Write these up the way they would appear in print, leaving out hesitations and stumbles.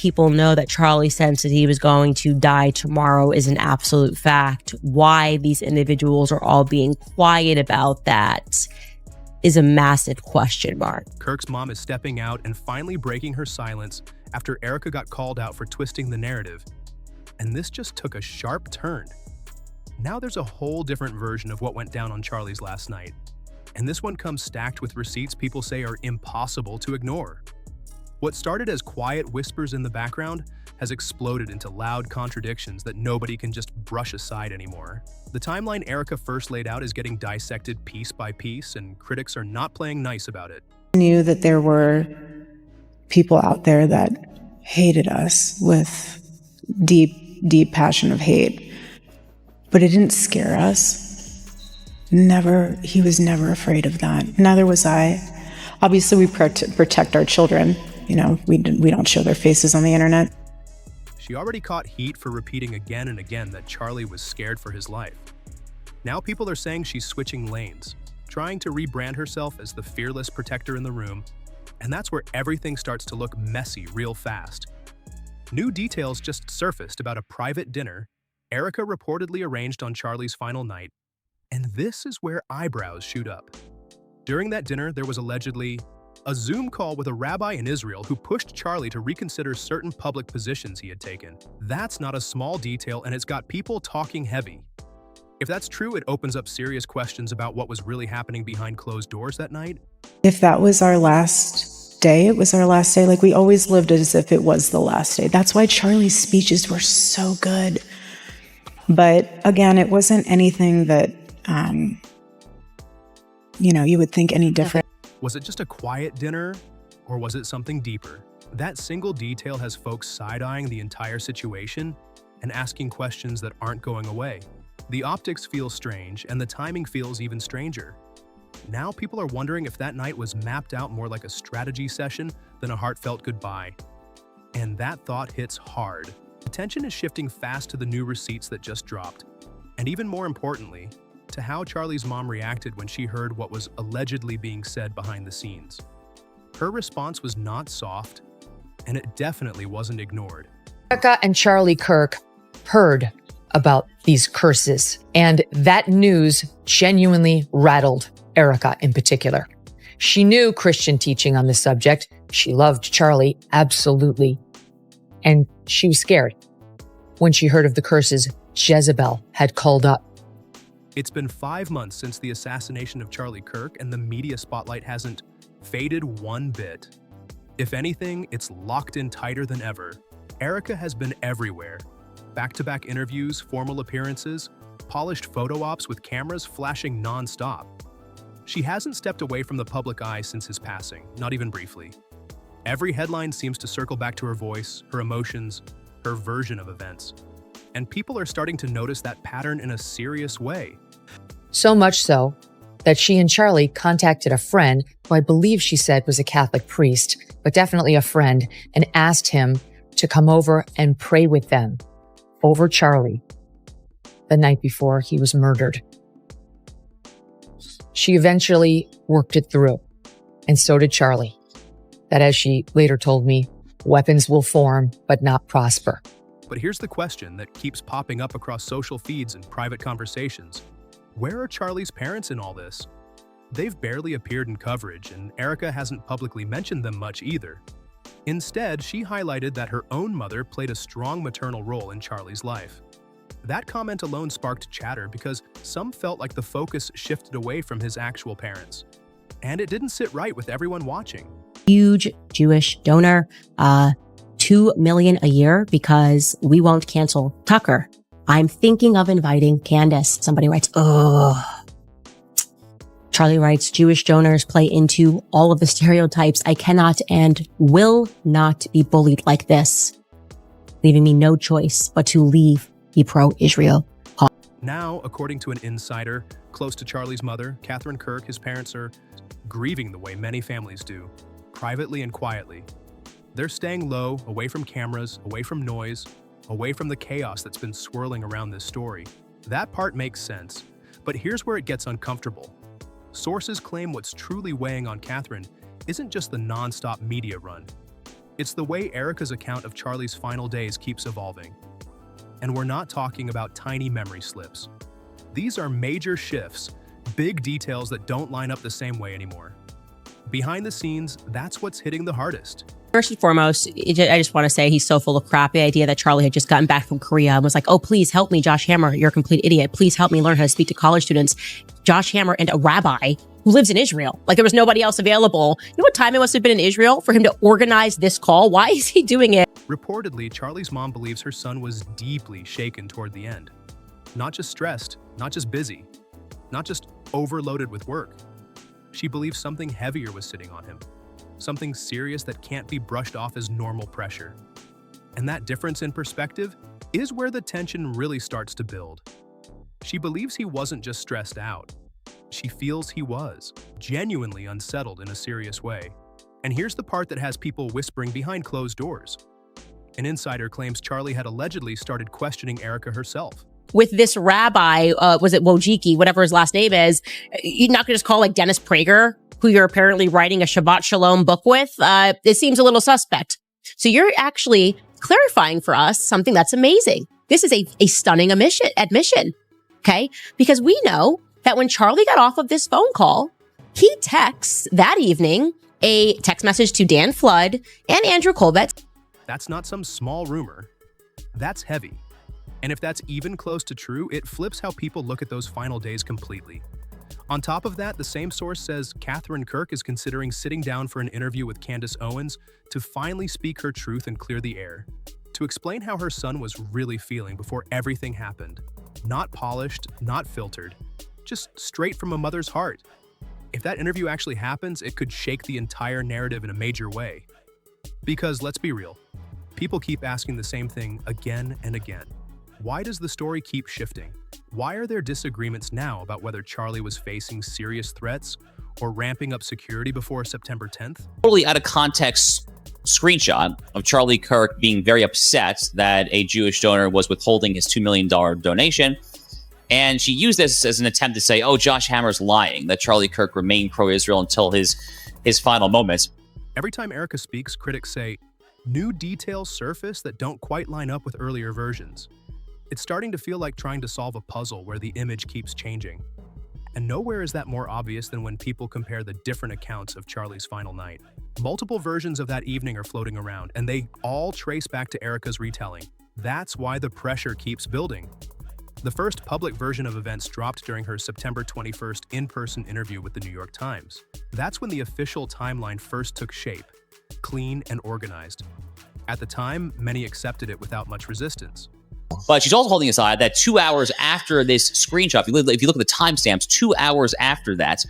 people know that Charlie sensed that he was going to die tomorrow is an absolute fact. Why these individuals are all being quiet about that is a massive question mark. Kirk's mom is stepping out and finally breaking her silence after Erika got called out for twisting the narrative. And this just took a sharp turn. Now there's a whole different version of what went down on Charlie's last night. And this one comes stacked with receipts people say are impossible to ignore. What started as quiet whispers in the background has exploded into loud contradictions that nobody can just brush aside anymore. The timeline Erika first laid out is getting dissected piece by piece, and critics are not playing nice about it. I knew that there were people out there that hated us with deep passion of hate, but it didn't scare us. He was never afraid of that. Neither was I. Obviously, we protect our children. You know, we don't show their faces on the internet. She already caught heat for repeating again and again that Charlie was scared for his life. Now people are saying she's switching lanes, trying to rebrand herself as the fearless protector in the room, and that's where everything starts to look messy real fast. New details just surfaced about a private dinner Erika reportedly arranged on Charlie's final night, and this is where eyebrows shoot up. During that dinner, there was allegedly a Zoom call with a rabbi in Israel who pushed Charlie to reconsider certain public positions he had taken. That's not a small detail, and it's got people talking heavy. If that's true, it opens up serious questions about what was really happening behind closed doors that night. If that was our last day, it was our last day. Like, we always lived as if it was the last day. That's why Charlie's speeches were so good. But again, it wasn't anything that, you would think any different. Was it just a quiet dinner, or was it something deeper? That single detail has folks side-eyeing the entire situation and asking questions that aren't going away. The optics feel strange, and the timing feels even stranger. Now people are wondering if that night was mapped out more like a strategy session than a heartfelt goodbye. And that thought hits hard. Attention is shifting fast to the new receipts that just dropped, and even more importantly, to how Charlie's mom reacted when she heard what was allegedly being said behind the scenes. Her response was not soft, and it definitely wasn't ignored. Erika and Charlie Kirk heard about these curses, and that news genuinely rattled Erika in particular. She knew Christian teaching on the subject. She loved Charlie, absolutely. And she was scared when she heard of the curses Jezebel had called up. It's been 5 months since the assassination of Charlie Kirk, and the media spotlight hasn't faded one bit. If anything, it's locked in tighter than ever. Erika has been everywhere. Back-to-back interviews, formal appearances, polished photo ops with cameras flashing non-stop. She hasn't stepped away from the public eye since his passing, not even briefly. Every headline seems to circle back to her voice, her emotions, her version of events. And people are starting to notice that pattern in a serious way. So much so that she and Charlie contacted a friend, who I believe she said was a Catholic priest, but definitely a friend, and asked him to come over and pray with them over Charlie the night before he was murdered. She eventually worked it through, and so did Charlie. That, as she later told me, weapons will form but not prosper. But here's the question that keeps popping up across social feeds and private conversations. Where are Charlie's parents in all this? They've barely appeared in coverage, and Erika hasn't publicly mentioned them much either. Instead, she highlighted that her own mother played a strong maternal role in Charlie's life. That comment alone sparked chatter because some felt like the focus shifted away from his actual parents. And it didn't sit right with everyone watching. Huge Jewish donor, $2 million a year because we won't cancel Tucker. I'm thinking of inviting Candace. Somebody writes, Charlie writes, Jewish donors play into all of the stereotypes. I cannot and will not be bullied like this, leaving me no choice but to leave the pro-Israel. Now, according to an insider close to Charlie's mother, Catherine Kirk, his parents are grieving the way many families do, privately and quietly. They're staying low, away from cameras, away from noise, away from the chaos that's been swirling around this story. That part makes sense, but here's where it gets uncomfortable. Sources claim what's truly weighing on Catherine isn't just the non-stop media run. It's the way Erika's account of Charlie's final days keeps evolving. And we're not talking about tiny memory slips. These are major shifts, big details that don't line up the same way anymore. Behind the scenes, that's what's hitting the hardest. First and foremost, I just want to say he's so full of crap. The idea that Charlie had just gotten back from Korea and was like, oh, please help me, Josh Hammer. You're a complete idiot. Please help me learn how to speak to college students. Josh Hammer and a rabbi who lives in Israel. Like there was nobody else available. You know what time it must have been in Israel for him to organize this call? Why is he doing it? Reportedly, Charlie's mom believes her son was deeply shaken toward the end. Not just stressed, not just busy, not just overloaded with work. She believes something heavier was sitting on him. Something serious that can't be brushed off as normal pressure. And that difference in perspective is where the tension really starts to build. She believes he wasn't just stressed out. She feels he was, genuinely unsettled in a serious way. And here's the part that has people whispering behind closed doors. An insider claims Charlie had allegedly started questioning Erika herself. With this rabbi, was it Wojcicki, whatever his last name is, you're not going to just call like Dennis Prager, who you're apparently writing a Shabbat Shalom book with. It seems a little suspect. So you're actually clarifying for us something that's amazing. This is a stunning admission, okay? Because we know that when Charlie got off of this phone call, he texts that evening a text message to Dan Flood and Andrew Colbert. That's not some small rumor. That's heavy. And if that's even close to true, it flips how people look at those final days completely. On top of that, the same source says Catherine Kirk is considering sitting down for an interview with Candace Owens to finally speak her truth and clear the air, to explain how her son was really feeling before everything happened. Not polished, not filtered, just straight from a mother's heart. If that interview actually happens, it could shake the entire narrative in a major way. Because let's be real, people keep asking the same thing again and again. Why does the story keep shifting? Why are there disagreements now about whether Charlie was facing serious threats or ramping up security before September 10th? Totally out of context screenshot of Charlie Kirk being very upset that a Jewish donor was withholding his $2 million donation. And she used this as an attempt to say, oh, Josh Hammer's lying, that Charlie Kirk remained pro-Israel until his final moments. Every time Erika speaks, critics say, new details surface that don't quite line up with earlier versions. It's starting to feel like trying to solve a puzzle where the image keeps changing. And nowhere is that more obvious than when people compare the different accounts of Charlie's final night. Multiple versions of that evening are floating around, and they all trace back to Erika's retelling. That's why the pressure keeps building. The first public version of events dropped during her September 21st in-person interview with the New York Times. That's when the official timeline first took shape, clean and organized. At the time, many accepted it without much resistance. But she's also holding aside that 2 hours after this screenshot, if you look at the timestamps, 2 hours after that,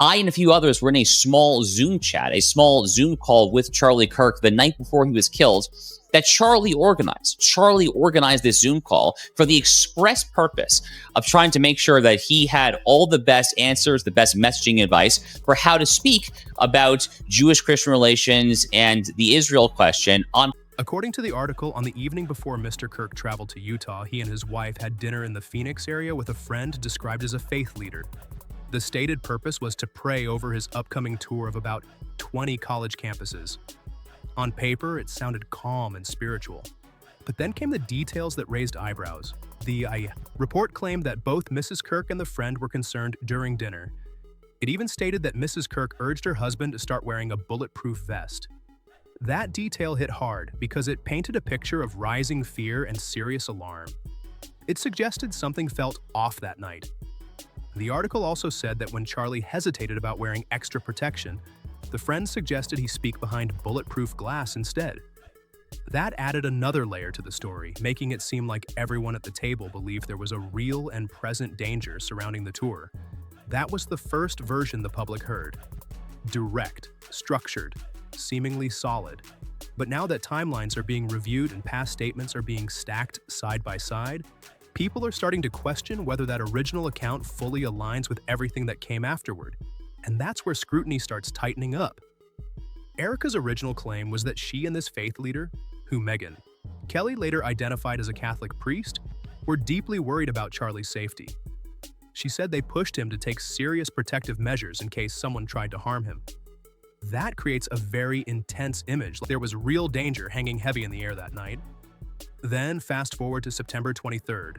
I and a few others were in a small Zoom chat, a small Zoom call with Charlie Kirk the night before he was killed that Charlie organized. Charlie organized this Zoom call for the express purpose of trying to make sure that he had all the best answers, the best messaging advice for how to speak about Jewish-Christian relations and the Israel question on. According to the article, on the evening before Mr. Kirk traveled to Utah, he and his wife had dinner in the Phoenix area with a friend described as a faith leader. The stated purpose was to pray over his upcoming tour of about 20 college campuses. On paper, it sounded calm and spiritual. But then came the details that raised eyebrows. The report claimed that both Mrs. Kirk and the friend were concerned during dinner. It even stated that Mrs. Kirk urged her husband to start wearing a bulletproof vest. That detail hit hard because it painted a picture of rising fear and serious alarm. It suggested something felt off that night. The article also said that when Charlie hesitated about wearing extra protection, the friend suggested he speak behind bulletproof glass instead. That added another layer to the story, making it seem like everyone at the table believed there was a real and present danger surrounding the tour. That was the first version the public heard. Direct, structured, seemingly solid. But now that timelines are being reviewed and past statements are being stacked side by side, people are starting to question whether that original account fully aligns with everything that came afterward. And that's where scrutiny starts tightening up. Erika's original claim was that she and this faith leader, who Megan Kelly later identified as a Catholic priest, were deeply worried about Charlie's safety. She said they pushed him to take serious protective measures in case someone tried to harm him. That creates a very intense image. There was real danger hanging heavy in the air that night. Then fast forward to September 23rd,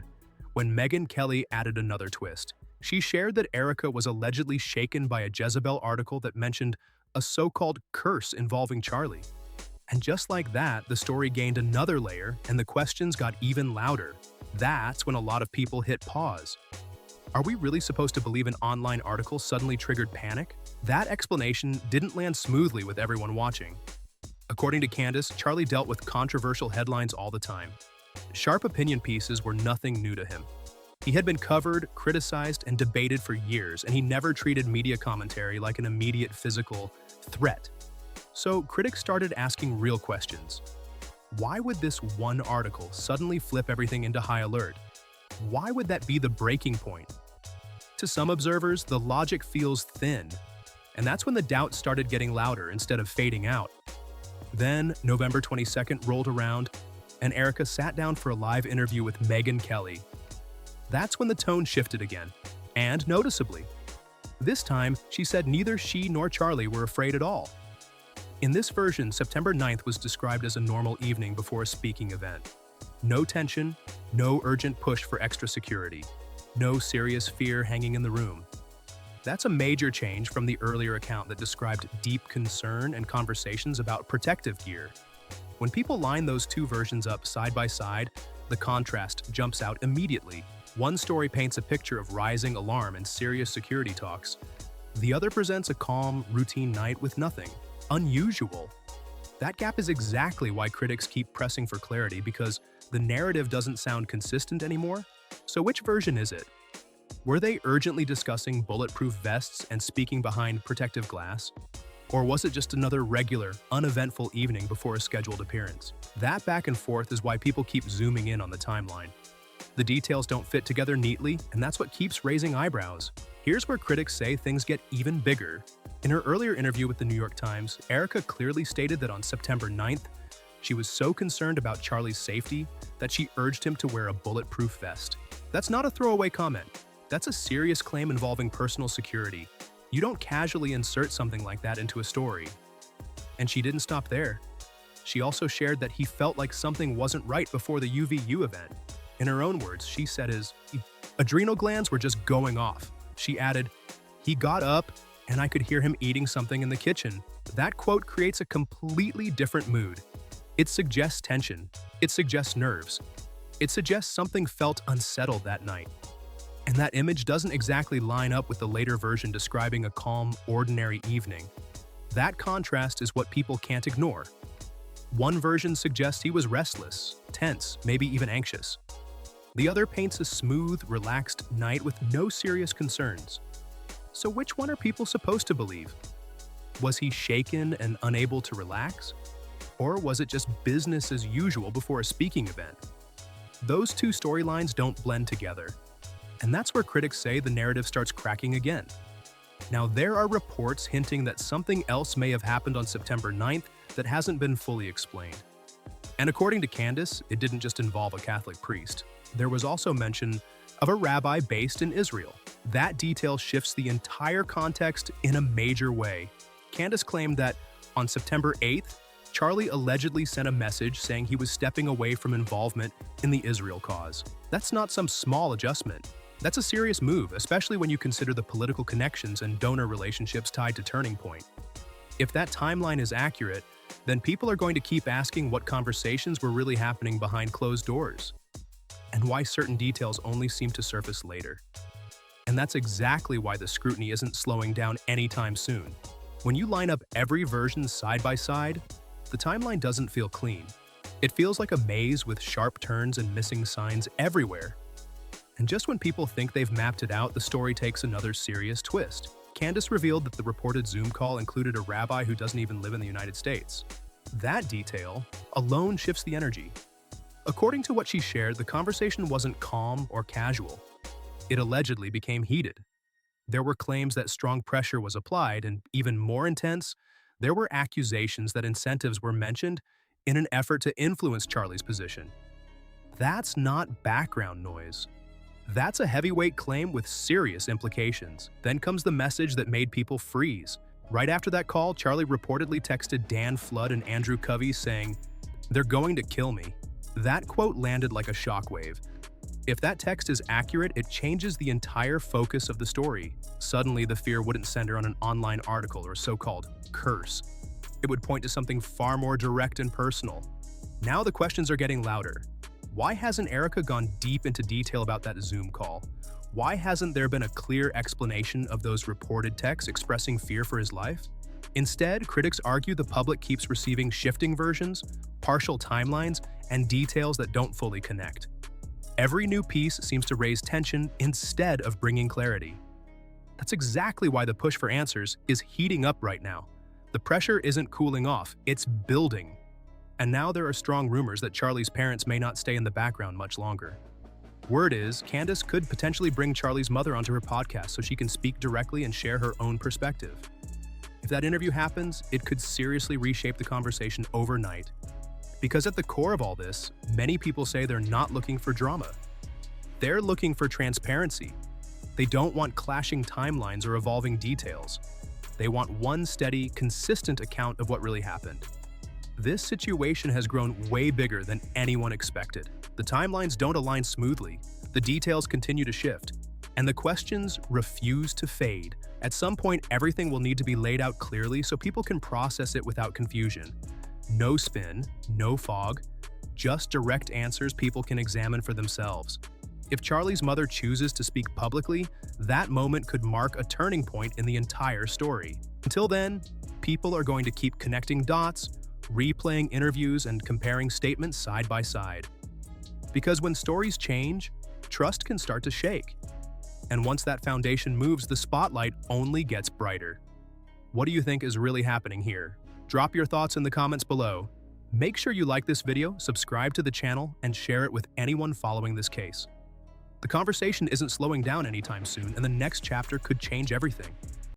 when Megyn Kelly added another twist. She shared that Erika was allegedly shaken by a Jezebel article that mentioned a so-called curse involving Charlie. And just like that, the story gained another layer and the questions got even louder. That's when a lot of people hit pause. Are we really supposed to believe an online article suddenly triggered panic? That explanation didn't land smoothly with everyone watching. According to Candace, Charlie dealt with controversial headlines all the time. Sharp opinion pieces were nothing new to him. He had been covered, criticized, and debated for years, and he never treated media commentary like an immediate physical threat. So critics started asking real questions. Why would this one article suddenly flip everything into high alert? Why would that be the breaking point? To some observers, the logic feels thin, and that's when the doubts started getting louder instead of fading out. Then, November 22nd rolled around, and Erika sat down for a live interview with Megyn Kelly. That's when the tone shifted again, and noticeably. This time, she said neither she nor Charlie were afraid at all. In this version, September 9th was described as a normal evening before a speaking event. No tension, no urgent push for extra security, no serious fear hanging in the room. That's a major change from the earlier account that described deep concern and conversations about protective gear. When people line those two versions up side by side, the contrast jumps out immediately. One story paints a picture of rising alarm and serious security talks. The other presents a calm, routine night with nothing unusual. That gap is exactly why critics keep pressing for clarity, because the narrative doesn't sound consistent anymore. So which version is it? Were they urgently discussing bulletproof vests and speaking behind protective glass? Or was it just another regular, uneventful evening before a scheduled appearance? That back and forth is why people keep zooming in on the timeline. The details don't fit together neatly, and that's what keeps raising eyebrows. Here's where critics say things get even bigger. In her earlier interview with the New York Times, Erika clearly stated that on September 9th, she was so concerned about Charlie's safety that she urged him to wear a bulletproof vest. That's not a throwaway comment. That's a serious claim involving personal security. You don't casually insert something like that into a story. And she didn't stop there. She also shared that he felt like something wasn't right before the UVU event. In her own words, she said his adrenal glands were just going off. She added, "He got up and I could hear him eating something in the kitchen." That quote creates a completely different mood. It suggests tension. It suggests nerves. It suggests something felt unsettled that night. And that image doesn't exactly line up with the later version describing a calm, ordinary evening. That contrast is what people can't ignore. One version suggests he was restless, tense, maybe even anxious. The other paints a smooth, relaxed night with no serious concerns. So which one are people supposed to believe? Was he shaken and unable to relax? Or was it just business as usual before a speaking event? Those two storylines don't blend together. And that's where critics say the narrative starts cracking again. Now, there are reports hinting that something else may have happened on September 9th that hasn't been fully explained. And according to Candace, it didn't just involve a Catholic priest. There was also mention of a rabbi based in Israel. That detail shifts the entire context in a major way. Candace claimed that on September 8th, Charlie allegedly sent a message saying he was stepping away from involvement in the Israel cause. That's not some small adjustment. That's a serious move, especially when you consider the political connections and donor relationships tied to Turning Point. If that timeline is accurate, then people are going to keep asking what conversations were really happening behind closed doors, and why certain details only seem to surface later. And that's exactly why the scrutiny isn't slowing down anytime soon. When you line up every version side by side, the timeline doesn't feel clean. It feels like a maze with sharp turns and missing signs everywhere. And just when people think they've mapped it out, the story takes another serious twist. Candace revealed that the reported Zoom call included a rabbi who doesn't even live in the United States. That detail alone shifts the energy. According to what she shared, the conversation wasn't calm or casual. It allegedly became heated. There were claims that strong pressure was applied, and even more intense, there were accusations that incentives were mentioned in an effort to influence Charlie's position. That's not background noise. That's a heavyweight claim with serious implications. Then comes the message that made people freeze. Right after that call, Charlie reportedly texted Dan Flood and Andrew Covey saying, "They're going to kill me." That quote landed like a shockwave. If that text is accurate, it changes the entire focus of the story. Suddenly, the fear wouldn't center on an online article or so-called curse. It would point to something far more direct and personal. Now the questions are getting louder. Why hasn't Erika gone deep into detail about that Zoom call? Why hasn't there been a clear explanation of those reported texts expressing fear for his life? Instead, critics argue the public keeps receiving shifting versions, partial timelines, and details that don't fully connect. Every new piece seems to raise tension instead of bringing clarity. That's exactly why the push for answers is heating up right now. The pressure isn't cooling off, it's building. And now there are strong rumors that Charlie's parents may not stay in the background much longer. Word is, Candace could potentially bring Charlie's mother onto her podcast so she can speak directly and share her own perspective. If that interview happens, it could seriously reshape the conversation overnight. Because at the core of all this, many people say they're not looking for drama. They're looking for transparency. They don't want clashing timelines or evolving details. They want one steady, consistent account of what really happened. This situation has grown way bigger than anyone expected. The timelines don't align smoothly, the details continue to shift, and the questions refuse to fade. At some point, everything will need to be laid out clearly so people can process it without confusion. No spin, no fog, just direct answers people can examine for themselves. If Charlie's mother chooses to speak publicly, that moment could mark a turning point in the entire story. Until then, people are going to keep connecting dots, replaying interviews, and comparing statements side by side. Because when stories change, trust can start to shake. And once that foundation moves, the spotlight only gets brighter. What do you think is really happening here? Drop your thoughts in the comments below. Make sure you like this video, subscribe to the channel, and share it with anyone following this case. The conversation isn't slowing down anytime soon, and the next chapter could change everything.